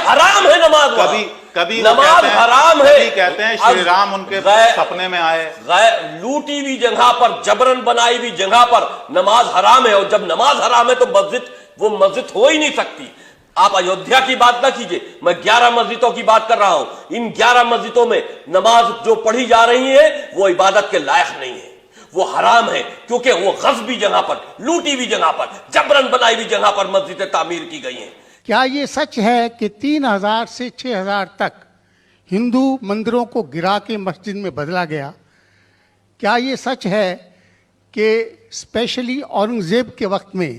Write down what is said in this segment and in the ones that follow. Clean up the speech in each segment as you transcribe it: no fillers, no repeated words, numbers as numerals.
حرام ہے نماز. کبھی نماز حرام ہے. کہتے ہیں شری رام ان کے سپنے میں آئے. لوٹی ہوئی جگہ پر, جبرن بنائی ہوئی جگہ پر نماز حرام ہے, اور جب نماز حرام ہے تو وہ مسجد ہو ہی نہیں سکتی. آپ ایودھیا کی بات نہ کیجئے, میں 11 مسجدوں کی بات کر رہا ہوں. ان 11 مسجدوں میں نماز جو پڑھی جا رہی ہے وہ عبادت کے لائق نہیں ہے, وہ حرام ہے, کیونکہ وہ غصبی جگہ پر, لوٹی ہوئی جگہ پر, جبرن بنائی ہوئی جگہ پر مسجدیں تعمیر کی گئی ہیں. کیا یہ سچ ہے کہ 3000 سے 6000 تک ہندو مندروں کو گرا کے مسجد میں بدلا گیا؟ کیا یہ سچ ہے کہ اسپیشلی اورنگزیب کے وقت میں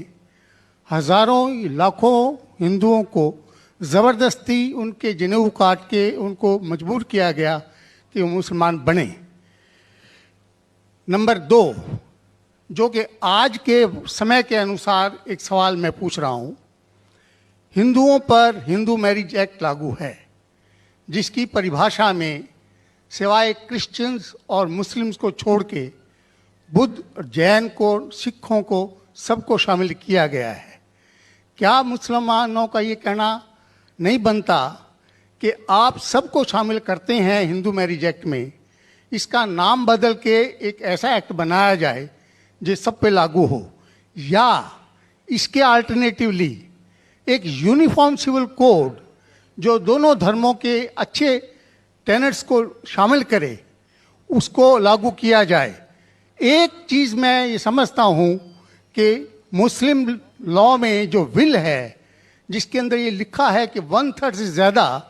ہزاروں لاکھوں ہندوؤں کو زبردستی ان کے جنیو کاٹ کے ان کو مجبور کیا گیا کہ وہ مسلمان بنیں؟ نمبر 2, جو کہ آج کے سمے کے انوسار ایک سوال میں پوچھ رہا ہوں. ہندوؤں پر ہندو میرج ایکٹ لاگو ہے, جس کی پریبھاشا میں سوائے کرسچنز اور مسلمز کو چھوڑ کے بدھ اور جین کو, سکھوں کو, سب کو شامل کیا گیا ہے. کیا مسلمانوں کا یہ کہنا نہیں بنتا کہ آپ سب کو شامل کرتے ہیں ہندو میرج ایکٹ میں, اس کا نام بدل کے ایک ایسا ایکٹ بنایا جائے جو سب پہ لاگو ہو, یا اس کے الٹرنیٹیولی ایک یونیفارم سول کوڈ جو دونوں دھرموں کے اچھے ٹینٹس کو شامل کرے, اس کو لاگو کیا جائے. ایک چیز میں یہ سمجھتا ہوں کہ مسلم لاء میں جو ول ہے, جس کے اندر یہ لکھا ہے کہ 1/3 سے زیادہ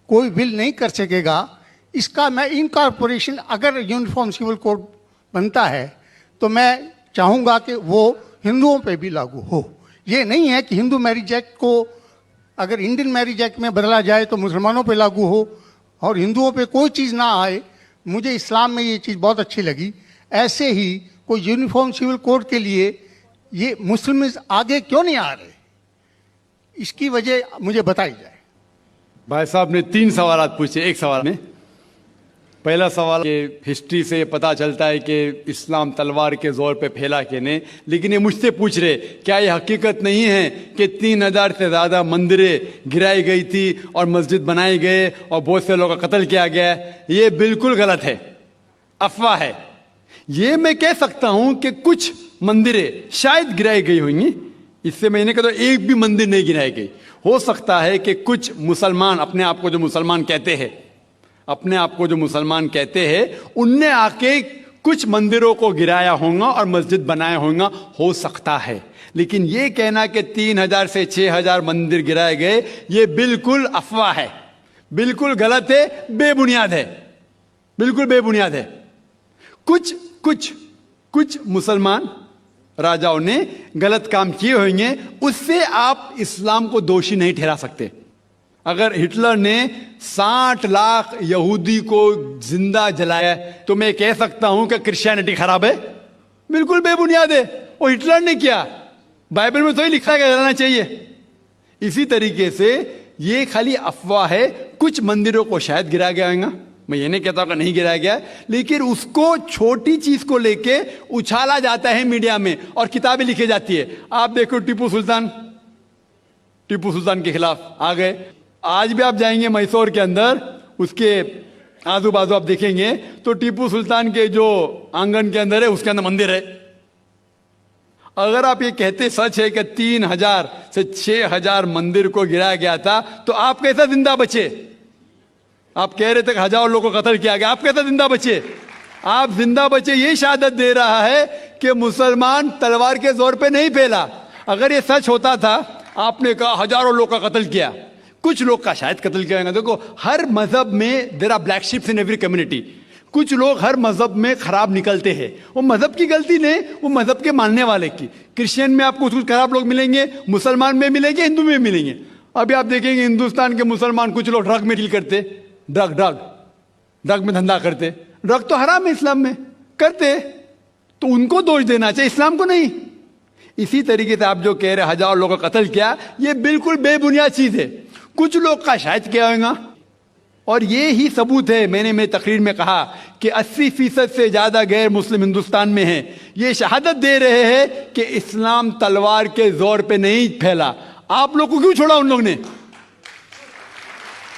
کوئی ول نہیں کر سکے گا, اس کا میں انکارپوریشن اگر یونیفارم سول کوڈ بنتا ہے تو میں چاہوں گا کہ وہ ہندوؤں پہ بھی لاگو ہو. یہ نہیں ہے کہ ہندو میرج ایکٹ کو اگر انڈین میرج ایکٹ میں بدلا جائے تو مسلمانوں پہ لاگو ہو اور ہندوؤں پہ کوئی چیز نہ آئے. مجھے اسلام میں یہ چیز بہت اچھی لگی. ایسے ہی کوئی یونیفارم سول کوڈ کے لیے یہ مسلمز آگے کیوں نہیں آ رہے, اس کی وجہ مجھے بتائی جائے. بھائی صاحب نے 3 سوالات پوچھے ایک سوال میں. پہلا سوال کہ ہسٹری سے پتہ چلتا ہے کہ اسلام تلوار کے زور پہ پھیلا کہ نہیں, لیکن یہ مجھ سے پوچھ رہے کیا یہ حقیقت نہیں ہے کہ 3000 سے زیادہ مندریں گرائی گئی تھی اور مسجد بنائے گئے اور بہت سے لوگوں کا قتل کیا گیا ہے؟ یہ بالکل غلط ہے, افواہ ہے. یہ میں کہہ سکتا ہوں کہ کچھ مندریں شاید گرائی گئی ہوئیں گی, اس سے میں نے کہا تو ایک بھی مندر نہیں گرائی گئی. ہو سکتا ہے کہ کچھ مسلمان اپنے آپ کو جو مسلمان کہتے ہیں ان نے آ کے کچھ مندروں کو گرایا ہوگا اور مسجد بنایا ہوگا, ہو سکتا ہے. لیکن یہ کہنا کہ 3000 سے 6000 مندر گرائے گئے, یہ بالکل افواہ ہے, بالکل غلط ہے, بے بنیاد ہے, بالکل بے بنیاد ہے. کچھ مسلمان راجاؤں نے غلط کام کیے ہوئیں گے, اس سے آپ اسلام کو دوشی نہیں ٹھہرا سکتے. اگر ہٹلر نے 60 لاکھ یہودی کو زندہ جلایا تو میں کہہ سکتا ہوں کہ کرسچینٹی خراب ہے؟ بالکل بے بنیاد ہے. وہ ہٹلر نے کیا, بائبل میں تو ہی لکھا ہے کہ جلانا چاہیے. اسی طریقے سے یہ خالی افواہ ہے. کچھ مندروں کو شاید گرایا گیا ہوگا, میں یہ نہیں کہتا کہ نہیں گرایا گیا, لیکن اس کو چھوٹی چیز کو لے کے اچھالا جاتا ہے میڈیا میں اور کتابیں لکھی جاتی ہے. آپ دیکھو ٹیپو سلطان کے خلاف آ گئے. آج بھی آپ جائیں گے میسور کے اندر, اس کے آزو بازو آپ دیکھیں گے تو ٹیپو سلطان کے جو آنگن کے اندر ہے اس کے اندر مندر ہے. اگر آپ یہ کہتے سچ ہے کہ 3000 سے 6000 مندر کو گرایا گیا تھا تو آپ کیسا زندہ بچے؟ آپ کہہ رہے تھے کہ 1000 لوگوں کو قتل کیا گیا, آپ کیسا زندہ بچے؟ آپ زندہ بچے یہ شہادت دے رہا ہے کہ مسلمان تلوار کے زور پہ نہیں پھیلا. اگر یہ سچ ہوتا تھا, آپ نے کہا 1000 لوگ کا قتل کیا, کچھ لوگ کا شاید قتل کیا گیا. دیکھو ہر مذہب میں there are black sheeps in every community. کچھ لوگ ہر مذہب میں خراب نکلتے ہیں, وہ مذہب کی غلطی نہیں, وہ مذہب کے ماننے والے کی. کرسچین میں آپ کو کچھ خراب لوگ ملیں گے, مسلمان میں ملیں گے, ہندو میں ملیں گے. ابھی آپ دیکھیں گے ہندوستان کے مسلمان کچھ لوگ ڈرگ میں ڈیل کرتے, ڈرگ میں دھندا کرتے. ڈرگ تو حرام ہے اسلام میں, کرتے تو ان کو دوش دینا چاہیے, اسلام کو نہیں. اسی طریقے سے آپ جو کہہ رہے 1000 لوگوں کا قتل کیا, یہ بالکل بے بنیاد چیز ہے. کچھ لوگ کا شاید کیا ہوگا, اور یہ ہی ثبوت ہے. میں نے میری تقریر میں کہا کہ 80% سے زیادہ غیر مسلم ہندوستان میں ہیں. یہ شہادت دے رہے ہیں کہ اسلام تلوار کے زور پہ نہیں پھیلا. آپ لوگ کو کیوں چھوڑا ان لوگ نے؟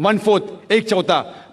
1/4, 1/4,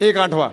1/8।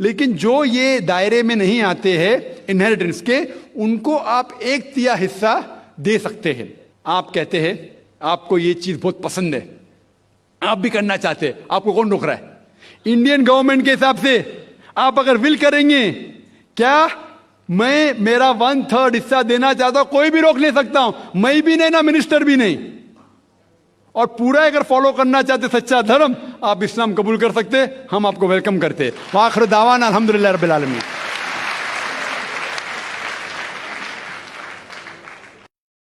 لیکن جو یہ دائرے میں نہیں آتے ہیں انہیریٹنس کے, ان کو آپ 1/3 حصہ دے سکتے ہیں. آپ کہتے ہیں آپ کو یہ چیز بہت پسند ہے, آپ بھی کرنا چاہتے ہیں, آپ کو کون روک رہا ہے؟ انڈین گورنمنٹ کے حساب سے آپ اگر ول کریں گے, کیا میں میرا 1/3 حصہ دینا چاہتا ہوں, کوئی بھی روک نہیں سکتا ہوں, میں بھی نہیں, نہ منسٹر بھی نہیں. اور پورا اگر فالو کرنا چاہتے سچا دھرم, آپ اسلام قبول کر سکتے, ہم آپ کو ویلکم کرتے. وآخر دعوانا الحمدللہ رب العالمین.